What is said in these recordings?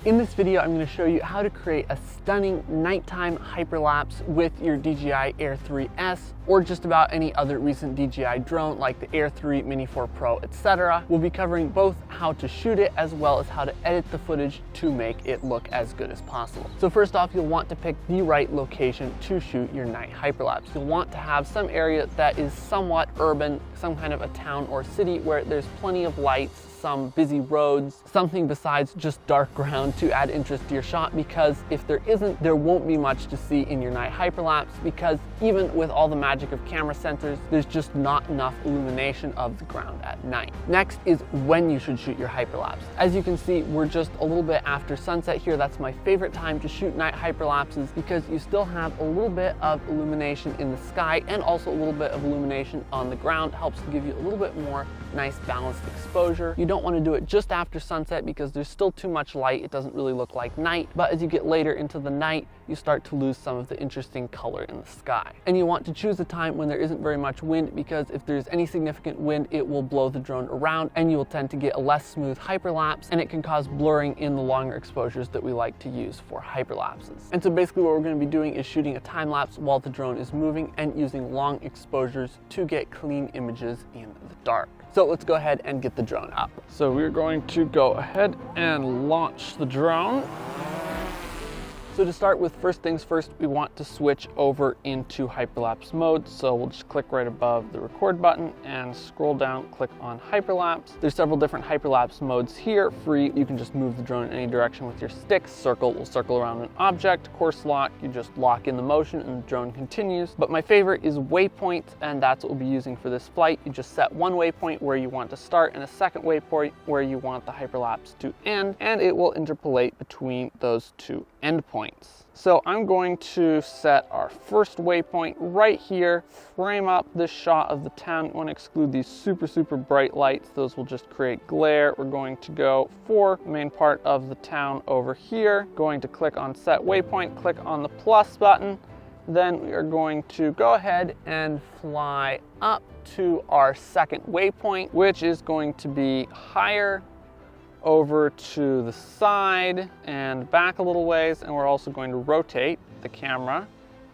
In this video, I'm going to show you how to create a stunning nighttime hyperlapse with your DJI Air 3S or just about any other recent DJI drone like the Air 3, Mini 4 Pro, etc. We'll be covering both how to shoot it as well as how to edit the footage to make it look as good as possible. So first off, you'll want to pick the right location to shoot your night hyperlapse. You'll want to have some area that is somewhat urban, some kind of a town or city where there's plenty of lights, some busy roads, something besides just dark ground to add interest to your shot, because if there isn't, there won't be much to see in your night hyperlapse, because even with all the magic of camera sensors, there's just not enough illumination of the ground at night. Next is when you should shoot your hyperlapse. As you can see, we're just a little bit after sunset here. That's my favorite time to shoot night hyperlapses because you still have a little bit of illumination in the sky and also a little bit of illumination on the ground. Helps to give you a little bit more nice balanced exposure. You don't want to do it just after sunset because there's still too much light. It doesn't really look like night, but as you get later into the night, you start to lose some of the interesting color in the sky. And you want to choose a time when there isn't very much wind, because if there's any significant wind, it will blow the drone around and you will tend to get a less smooth hyperlapse, and it can cause blurring in the longer exposures that we like to use for hyperlapses. And so basically what we're going to be doing is shooting a time lapse while the drone is moving and using long exposures to get clean images in the dark. So let's go ahead and get the drone up. So we're going to go ahead and launch the drone. So to start with, first things first, we want to switch over into hyperlapse mode. So we'll just click right above the record button and scroll down, click on hyperlapse. There's several different hyperlapse modes here. Free, you can just move the drone in any direction with your stick. Circle will circle around an object. Course lock, you just lock in the motion and the drone continues. But my favorite is waypoint, and that's what we'll be using for this flight. You just set one waypoint where you want to start and a second waypoint where you want the hyperlapse to end, and it will interpolate between those two endpoints. So I'm going to set our first waypoint right here, frame up this shot of the town. You want to exclude these super bright lights. Those will just create glare. We're going to go for the main part of the town over here. Going to click on set waypoint, click on the plus button. Then we are going to go ahead and fly up to our second waypoint, which is going to be higher over to the side and back a little ways, and we're also going to rotate the camera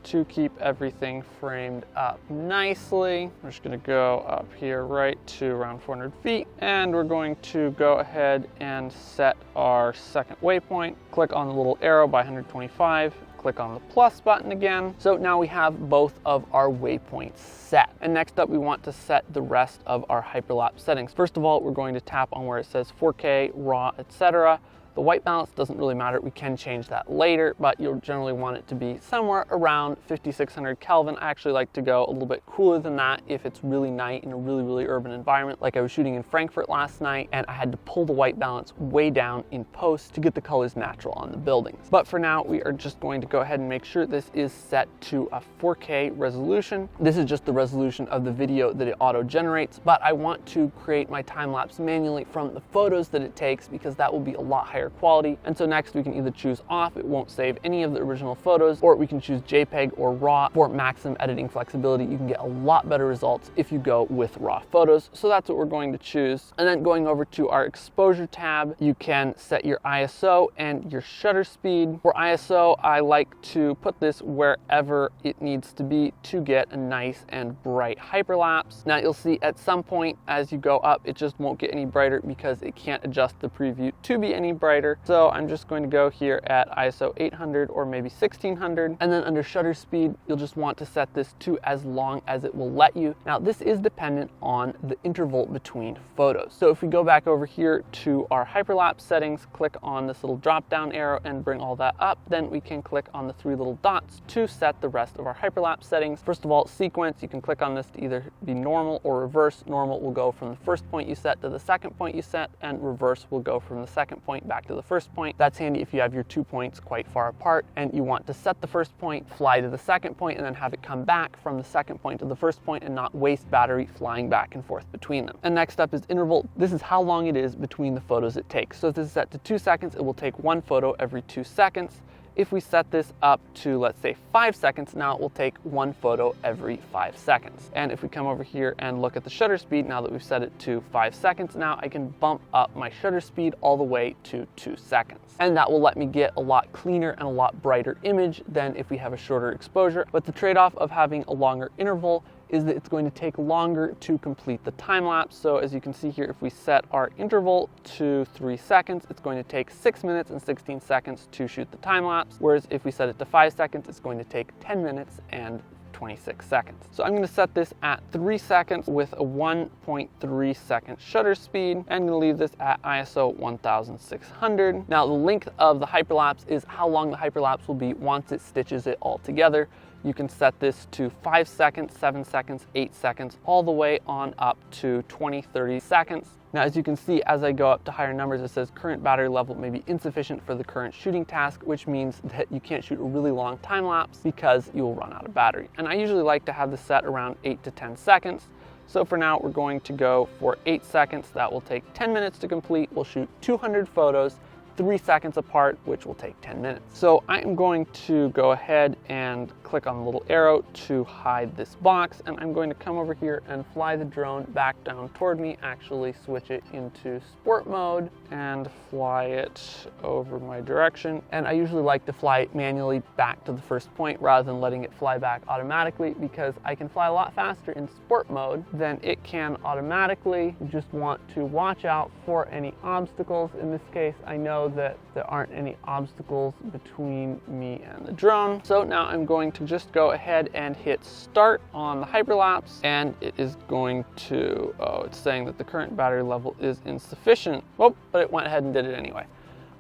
to keep everything framed up nicely. We're just going to go up here right to around 400 feet, and we're going to go ahead and set our second waypoint. Click on the little arrow by 125, click on the plus button again. So now we have both of our waypoints set. And next up, we want to set the rest of our hyperlapse settings. First of all, we're going to tap on where it says 4K, RAW, etc. The white balance doesn't really matter. We can change that later, but you'll generally want it to be somewhere around 5600 Kelvin. I actually like to go a little bit cooler than that if it's really night in a really urban environment. Like I was shooting in Frankfurt last night, and I had to pull the white balance way down in post to get the colors natural on the buildings. But for now, we are just going to go ahead and make sure this is set to a 4K resolution. This is just the resolution of the video that it auto generates, but I want to create my time lapse manually from the photos that it takes, because that will be a lot higher quality. And so next we can either choose off, it won't save any of the original photos, or we can choose JPEG or RAW for maximum editing flexibility. You can get a lot better results if you go with RAW photos. So that's what we're going to choose. And then going over to our exposure tab, you can set your ISO and your shutter speed. For ISO, I like to put this wherever it needs to be to get a nice and bright hyperlapse. Now you'll see at some point as you go up, it just won't get any brighter because it can't adjust the preview to be any brighter. So I'm just going to go here at ISO 800 or maybe 1600. And then under shutter speed, you'll just want to set this to as long as it will let you. Now this is dependent on the interval between photos. So if we go back over here to our hyperlapse settings, click on this little drop down arrow and bring all that up, then we can click on the three little dots to set the rest of our hyperlapse settings. First of all, sequence, you can click on this to either be normal or reverse. Normal will go from the first point you set to the second point you set, and reverse will go from the second point back to the first point. That's handy if you have your 2 points quite far apart and you want to set the first point, fly to the second point, and then have it come back from the second point to the first point and not waste battery flying back and forth between them. And next up is interval. This is how long it is between the photos it takes. So if this is set to 2 seconds, it will take one photo every 2 seconds. If we set this up to, let's say, 5 seconds, now it will take 1 photo every 5 seconds. And if we come over here and look at the shutter speed, now that we've set it to 5 seconds, now I can bump up my shutter speed all the way to 2 seconds. And that will let me get a lot cleaner and a lot brighter image than if we have a shorter exposure. But the trade-off of having a longer interval is that it's going to take longer to complete the time lapse. So as you can see here, if we set our interval to 3 seconds, it's going to take 6 minutes and 16 seconds to shoot the time lapse. Whereas if we set it to 5 seconds, it's going to take 10 minutes and 26 seconds. So I'm going to set this at 3 seconds with a 1.3 second shutter speed. And I'm going to leave this at ISO 1600. Now the length of the hyperlapse is how long the hyperlapse will be once it stitches it all together. You can set this to 5 seconds, 7 seconds, 8 seconds, all the way on up to 20, 30 seconds. Now, as you can see, as I go up to higher numbers, it says current battery level may be insufficient for the current shooting task, which means that you can't shoot a really long time lapse because you will run out of battery. And I usually like to have this set around 8 to 10 seconds. So for now, we're going to go for 8 seconds. That will take 10 minutes to complete. We'll shoot 200 photos, 3 seconds apart, which will take 10 minutes. So I am going to go ahead and click on the little arrow to hide this box, and I'm going to come over here and fly the drone back down toward me, actually switch it into sport mode and fly it over my direction. And I usually like to fly it manually back to the first point rather than letting it fly back automatically, because I can fly a lot faster in sport mode than it can automatically. You just want to watch out for any obstacles. In this case, I know that there aren't any obstacles between me and the drone. So now I'm going to just go ahead and hit start on the hyperlapse, and it is going to, it's saying that the current battery level is insufficient. Oh, but it went ahead and did it anyway.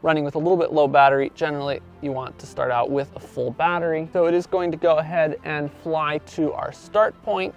Running with a little bit low battery, generally you want to start out with a full battery. So it is going to go ahead and fly to our start point,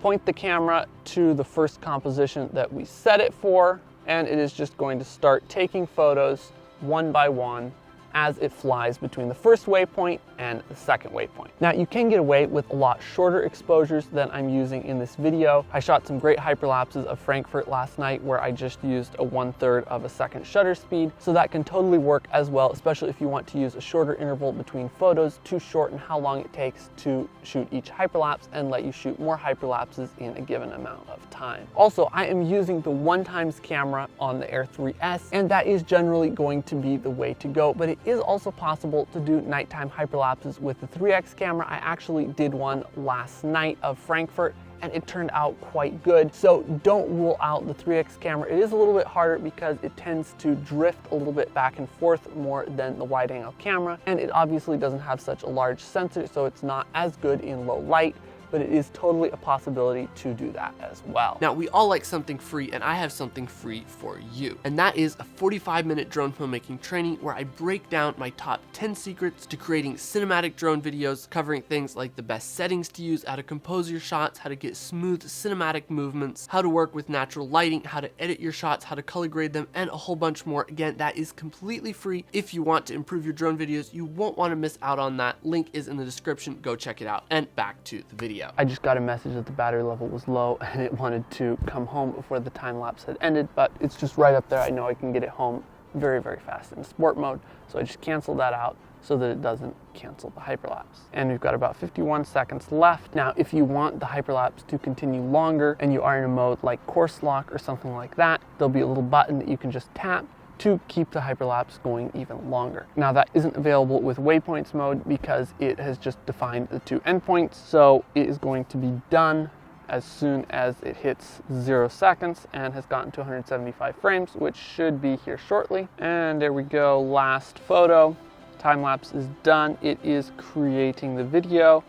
point the camera to the first composition that we set it for, and it is just going to start taking photos one by one as it flies between the first waypoint and the second waypoint. Now, you can get away with a lot shorter exposures than I'm using in this video. I shot some great hyperlapses of Frankfurt last night where I just used a 1/3 of a second shutter speed, so that can totally work as well, especially if you want to use a shorter interval between photos to shorten how long it takes to shoot each hyperlapse and let you shoot more hyperlapses in a given amount of time. Also, I am using the 1x camera on the Air 3S, and that is generally going to be the way to go, but it is also possible to do nighttime hyperlapses with the 3x camera. I actually did one last night of Frankfurt, and it turned out quite good. So don't rule out the 3x camera. It is a little bit harder because it tends to drift a little bit back and forth more than the wide angle camera, and it obviously doesn't have such a large sensor, so it's not as good in low light, but it is totally a possibility to do that as well. Now, we all like something free, and I have something free for you. And that is a 45-minute drone filmmaking training where I break down my top 10 secrets to creating cinematic drone videos, covering things like the best settings to use, how to compose your shots, how to get smooth cinematic movements, how to work with natural lighting, how to edit your shots, how to color grade them, and a whole bunch more. Again, that is completely free. If you want to improve your drone videos, you won't want to miss out on that. Link is in the description. Go check it out. And back to the video. I just got a message that the battery level was low and it wanted to come home before the time lapse had ended, but it's just right up there. I know I can get it home very, very fast in sport mode, so I just canceled that out so that it doesn't cancel the hyperlapse. And we've got about 51 seconds left. Now, if you want the hyperlapse to continue longer and you are in a mode like course lock or something like that, there'll be a little button that you can just tap to keep the hyperlapse going even longer. Now, that isn't available with waypoints mode because it has just defined the 2 endpoints, so it is going to be done as soon as it hits 0 seconds and has gotten to 175 frames, which should be here shortly. And there we go, last photo. Time lapse is done. It is creating the video,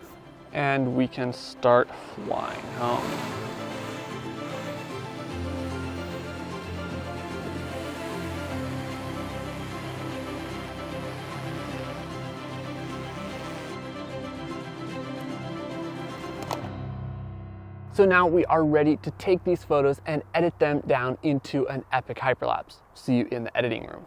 and we can start flying home. So now we are ready to take these photos and edit them down into an epic hyperlapse. See you in the editing room.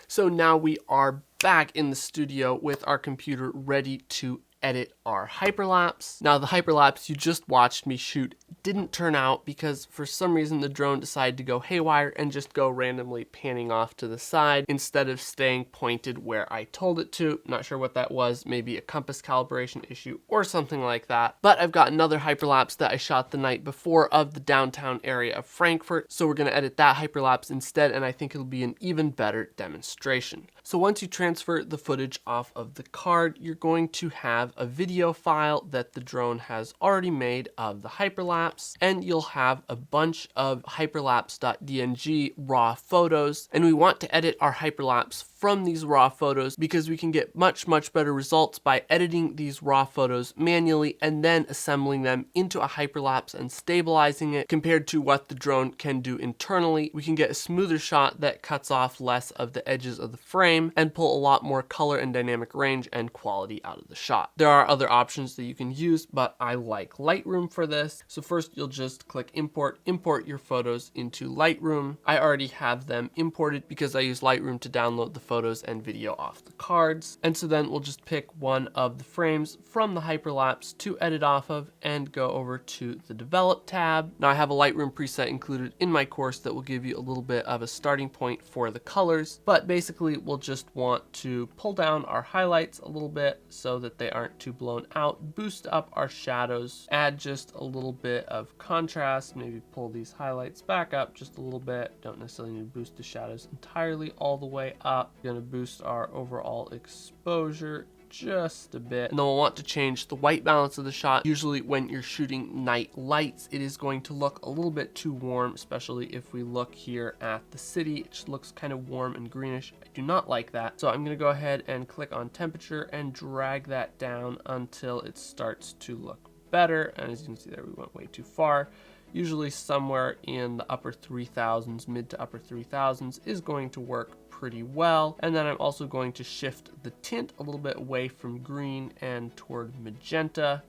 So now we are back in the studio with our computer ready to edit our hyperlapse. Now the hyperlapse you just watched me shoot didn't turn out because for some reason the drone decided to go haywire and just go randomly panning off to the side instead of staying pointed where I told it to. Not sure what that was, maybe a compass calibration issue or something like that. But I've got another hyperlapse that I shot the night before of the downtown area of Frankfurt, so we're going to edit that hyperlapse instead, and I think it'll be an even better demonstration. So once you transfer the footage off of the card, you're going to have a video file that the drone has already made of the hyperlapse, and you'll have a bunch of hyperlapse.dng raw photos, and we want to edit our hyperlapse from these raw photos because we can get much better results by editing these raw photos manually and then assembling them into a hyperlapse and stabilizing it compared to what the drone can do internally. We can get a smoother shot that cuts off less of the edges of the frame and pull a lot more color and dynamic range and quality out of the shot. There are other options that you can use, but I like Lightroom for this. So first you'll just click import your photos into Lightroom. I already have them imported because I use Lightroom to download the photos and video off the cards. And so then we'll just pick one of the frames from the hyperlapse to edit off of and go over to the develop tab. Now I have a Lightroom preset included in my course that will give you a little bit of a starting point for the colors, but basically we'll just want to pull down our highlights a little bit so that they aren't too blown out, boost up our shadows, add just a little bit of contrast, maybe pull these highlights back up just a little bit. Don't necessarily need to boost the shadows entirely all the way up. We're going to boost our overall exposure just a bit, and then we'll want to change the white balance of the shot. Usually when you're shooting night lights, it is going to look a little bit too warm, especially if we look here at the city. It just looks kind of warm and greenish. I do not like that. So I'm going to go ahead and click on temperature and drag that down until it starts to look better. And as you can see there, we went way too far. Usually somewhere in the upper 3000s, mid to upper 3000s is going to work pretty well. And then I'm also going to shift the tint a little bit away from green and toward magenta.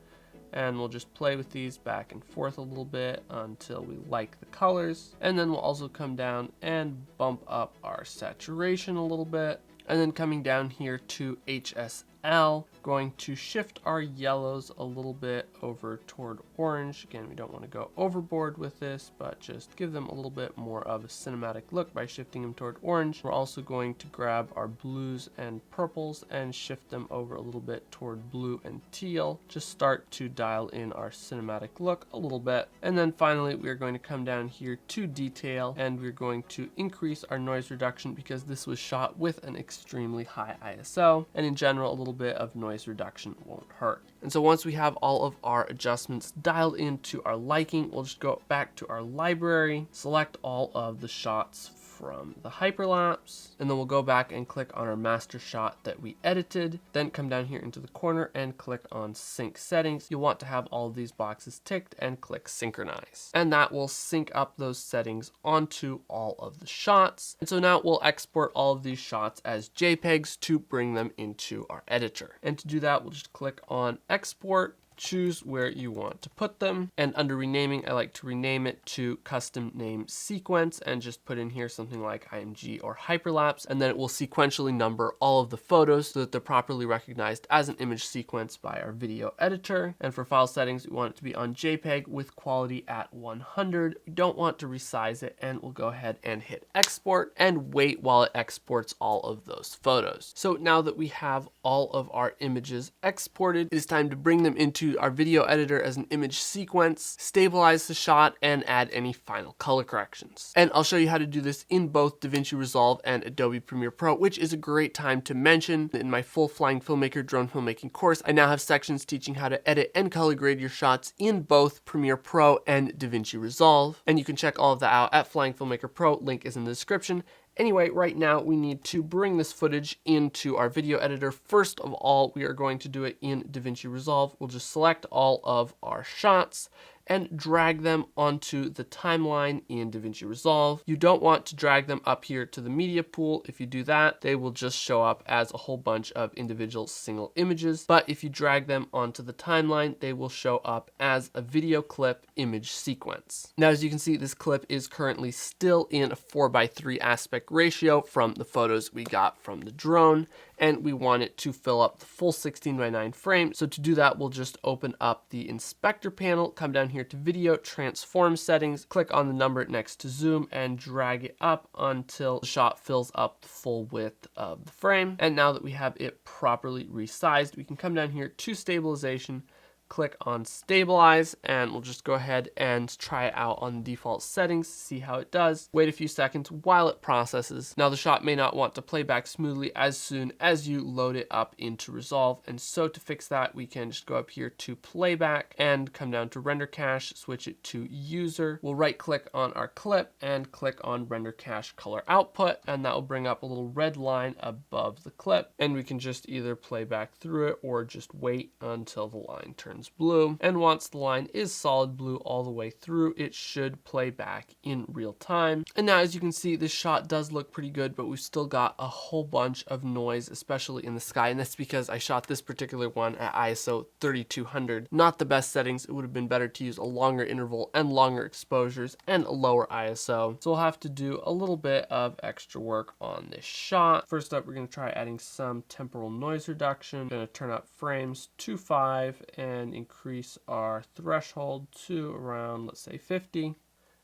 And we'll just play with these back and forth a little bit until we like the colors. And then we'll also come down and bump up our saturation a little bit. And then coming down here to HSL, going to shift our yellows a little bit over toward orange. Again, we don't want to go overboard with this, but just give them a little bit more of a cinematic look by shifting them toward orange. We're also going to grab our blues and purples and shift them over a little bit toward blue and teal. Just start to dial in our cinematic look a little bit. And then finally, we're going to come down here to detail, and we're going to increase our noise reduction because this was shot with an extremely high ISO, and in general, a little bit of noise reduction won't hurt. And so once we have all of our adjustments dialed into our liking, we'll just go back to our library, select all of the shots from the hyperlapse, and then we'll go back and click on our master shot that we edited, then come down here into the corner and click on sync settings. You'll want to have all of these boxes ticked and click synchronize, and that will sync up those settings onto all of the shots. And so now we'll export all of these shots as JPEGs to bring them into our editor. And to do that, we'll just click on export, choose where you want to put them, and under renaming, I like to rename it to custom name sequence and just put in here something like IMG or hyperlapse, and then it will sequentially number all of the photos so that they're properly recognized as an image sequence by our video editor. And for file settings, we want it to be on JPEG with quality at 100. We don't want to resize it, and we'll go ahead and hit export and wait while it exports all of those photos. So now that we have all of our images exported, it is time to bring them into our video editor as an image sequence, stabilize the shot, and add any final color corrections. And I'll show you how to do this in both DaVinci Resolve and Adobe Premiere Pro, which is a great time to mention. In my full Flying Filmmaker drone filmmaking course, I now have sections teaching how to edit and color grade your shots in both Premiere Pro and DaVinci Resolve. And you can check all of that out at Flying Filmmaker Pro, link is in the description. Anyway, right now we need to bring this footage into our video editor. First of all, we are going to do it in DaVinci Resolve. We'll just select all of our shots and drag them onto the timeline in DaVinci Resolve. You don't want to drag them up here to the media pool. If you do that, they will just show up as a whole bunch of individual single images. But if you drag them onto the timeline, they will show up as a video clip image sequence. Now, as you can see, this clip is currently still in a 4:3 aspect ratio from the photos we got from the drone. and we want it to fill up the full 16:9 frame. So to do that, we'll just open up the inspector panel, come down here to video, transform settings, click on the number next to zoom, and drag it up until the shot fills up the full width of the frame. And now that we have it properly resized, we can come down here to stabilization, click on stabilize, and we'll just go ahead and try it out on the default settings, see how it does. Wait a few seconds while it processes. Now the shot may not want to play back smoothly as soon as you load it up into Resolve, and so to fix that, we can just go up here to playback and come down to render cache, switch it to user. We'll right click on our clip and click on render cache color output, and that will bring up a little red line above the clip, and we can just either play back through it or just wait until the line turns blue. And once the line is solid blue all the way through, it should play back in real time. And now as you can see, this shot does look pretty good, but we've still got a whole bunch of noise, especially in the sky, and that's because I shot this particular one at ISO 3200. Not the best settings. It would have been better to use a longer interval and longer exposures and a lower ISO. So we'll have to do a little bit of extra work on this shot. First up, we're going to try adding some temporal noise reduction. Going to turn up frames to 5 and increase our threshold to around, let's say, 50.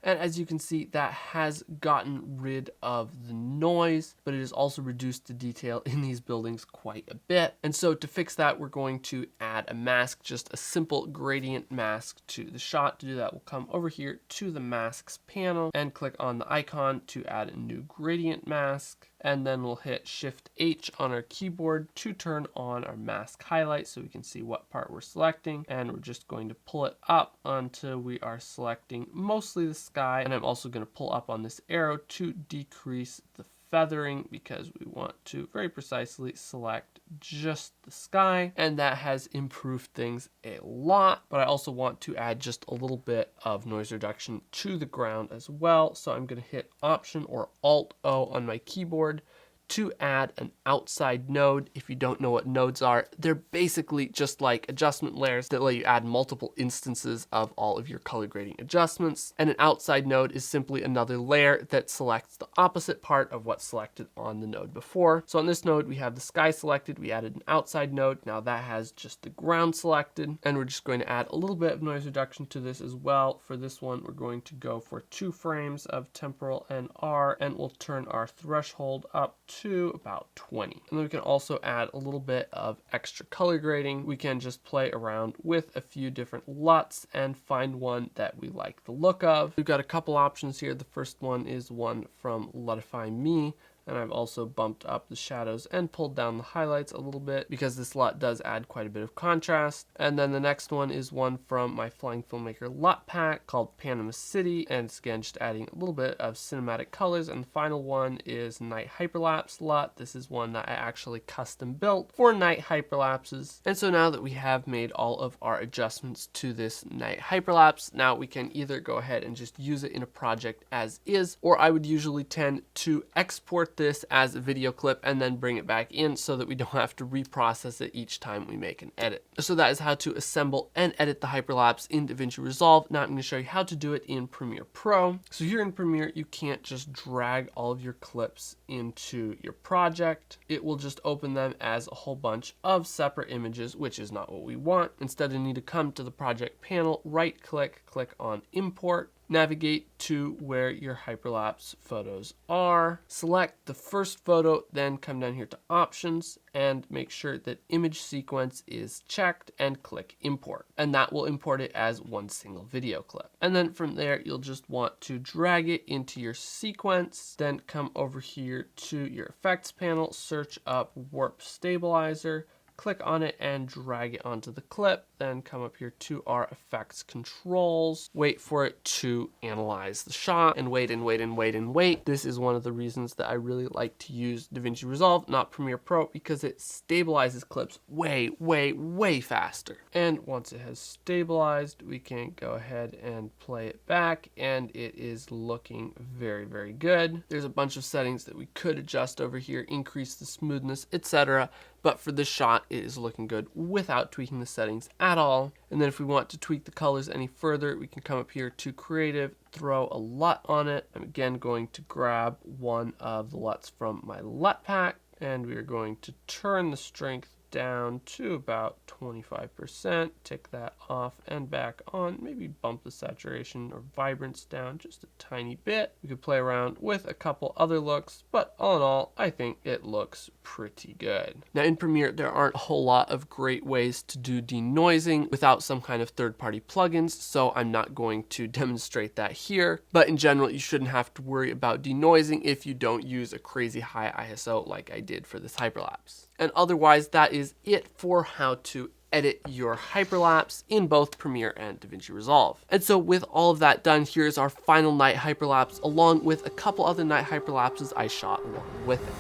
And as you can see, that has gotten rid of the noise, but it has also reduced the detail in these buildings quite a bit. And so to fix that, we're going to add a mask, just a simple gradient mask to the shot. To do that, we'll come over here to the masks panel and click on the icon to add a new gradient mask. And then we'll hit Shift H on our keyboard to turn on our mask highlight so we can see what part we're selecting. And we're just going to pull it up until we are selecting mostly the sky. And I'm also going to pull up on this arrow to decrease the feathering because we want to very precisely select just the sky, and that has improved things a lot. But I also want to add just a little bit of noise reduction to the ground as well, so I'm going to hit Option or Alt O on my keyboard to add an outside node. If you don't know what nodes are, they're basically just like adjustment layers that let you add multiple instances of all of your color grading adjustments. And an outside node is simply another layer that selects the opposite part of what's selected on the node before. So on this node, we have the sky selected. We added an outside node. Now that has just the ground selected, and we're just going to add a little bit of noise reduction to this as well. For this one, we're going to go for 2 frames of temporal NR, and we'll turn our threshold up to about 20. And then we can also add a little bit of extra color grading. We can just play around with a few different LUTs and find one that we like the look of. We've got a couple options here. The first one is one from Lutify Me, and I've also bumped up the shadows and pulled down the highlights a little bit because this LUT does add quite a bit of contrast. And then the next one is one from my Flying Filmmaker LUT pack called Panama City, and it's again just adding a little bit of cinematic colors. And the final one is Night Hyperlapse LUT. This is one that I actually custom built for night hyperlapses. And so now that we have made all of our adjustments to this night hyperlapse, now we can either go ahead and just use it in a project as is, or I would usually tend to export this as a video clip and then bring it back in so that we don't have to reprocess it each time we make an edit. So that is how to assemble and edit the hyperlapse in Davinci Resolve. Now I'm going to show you how to do it in Premiere Pro. So here in Premiere, you can't just drag all of your clips into your project. It will just open them as a whole bunch of separate images, which is not what we want. Instead, you need to come to the project panel, right click, click on Import, navigate to where your hyperlapse photos are, select the first photo, then come down here to options and make sure that image sequence is checked and click import. And that will import it as one single video clip. And then from there, you'll just want to drag it into your sequence, then come over here to your effects panel, search up warp stabilizer, click on it and drag it onto the clip, then come up here to our effects controls, wait for it to analyze the shot, and wait and wait and wait and wait. This is one of the reasons that I really like to use Davinci Resolve, not Premiere Pro, because it stabilizes clips way, way, way faster. And once it has stabilized, we can go ahead and play it back, and it is looking very, very good. There's a bunch of settings that we could adjust over here, increase the smoothness, etc. But for this shot, it is looking good without tweaking the settings at all. And then if we want to tweak the colors any further, we can come up here to Creative, throw a LUT on it. I'm again going to grab one of the LUTs from my LUT pack, And we are going to turn the strength down to about 25%, take that off and back on, maybe bump the saturation or vibrance down just a tiny bit. We could play around with a couple other looks, but all in all, I think it looks pretty good. Now in Premiere, there aren't a whole lot of great ways to do denoising without some kind of third-party plugins, so I'm not going to demonstrate that here, but in general, you shouldn't have to worry about denoising if you don't use a crazy high ISO like I did for this hyperlapse. And otherwise, that is it for how to edit your hyperlapse in both Premiere and DaVinci Resolve. And so with all of that done, here's our final night hyperlapse along with a couple other night hyperlapses I shot along with it.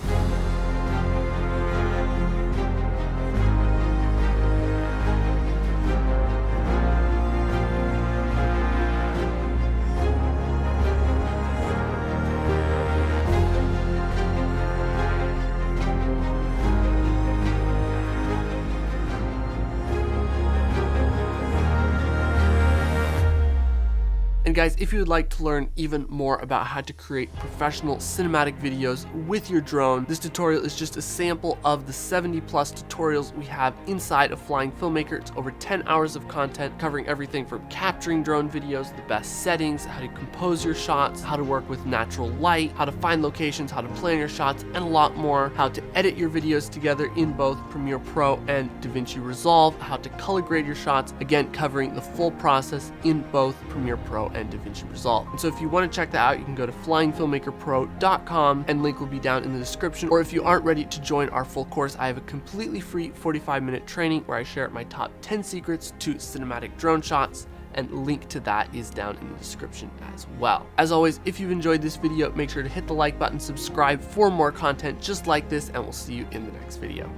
And guys, if you would like to learn even more about how to create professional cinematic videos with your drone, this tutorial is just a sample of the 70+ tutorials we have inside of Flying Filmmaker. It's over 10 hours of content covering everything from capturing drone videos, the best settings, how to compose your shots, how to work with natural light, how to find locations, how to plan your shots, and a lot more, how to edit your videos together in both Premiere Pro and DaVinci Resolve, how to color grade your shots, again covering the full process in both Premiere Pro and DaVinci Resolve. And so if you want to check that out, you can go to flyingfilmmakerpro.com and link will be down in the description. Or if you aren't ready to join our full course, I have a completely free 45-minute training where I share my top 10 secrets to cinematic drone shots, and link to that is down in the description as well. As always, if you've enjoyed this video, make sure to hit the like button, subscribe for more content just like this, and we'll see you in the next video.